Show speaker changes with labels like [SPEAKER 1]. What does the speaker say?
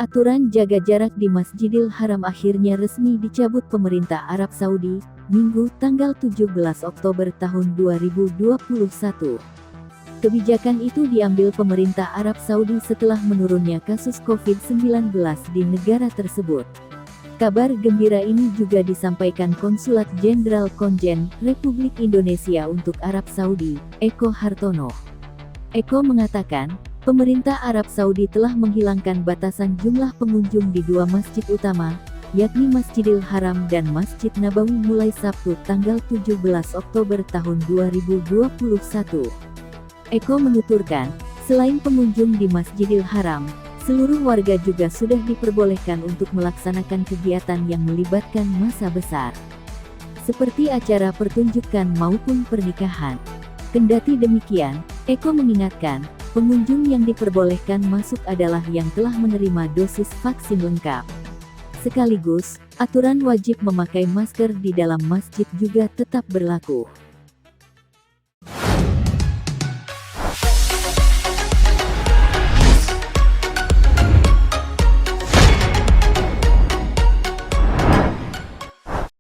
[SPEAKER 1] Aturan jaga jarak di Masjidil Haram akhirnya resmi dicabut pemerintah Arab Saudi, Minggu tanggal 17 Oktober tahun 2021. Kebijakan itu diambil pemerintah Arab Saudi setelah menurunnya kasus COVID-19 di negara tersebut. Kabar gembira ini juga disampaikan Konsulat Jenderal Konjen Republik Indonesia untuk Arab Saudi, Eko Hartono. Eko mengatakan, pemerintah Arab Saudi telah menghilangkan batasan jumlah pengunjung di dua masjid utama, yakni Masjidil Haram dan Masjid Nabawi mulai Sabtu tanggal 17 Oktober tahun 2021. Eko menuturkan, selain pengunjung di Masjidil Haram, seluruh warga juga sudah diperbolehkan untuk melaksanakan kegiatan yang melibatkan massa besar, seperti acara pertunjukan maupun pernikahan. Kendati demikian, Eko mengingatkan, pengunjung yang diperbolehkan masuk adalah yang telah menerima dosis vaksin lengkap. Sekaligus, aturan wajib memakai masker di dalam masjid juga tetap berlaku.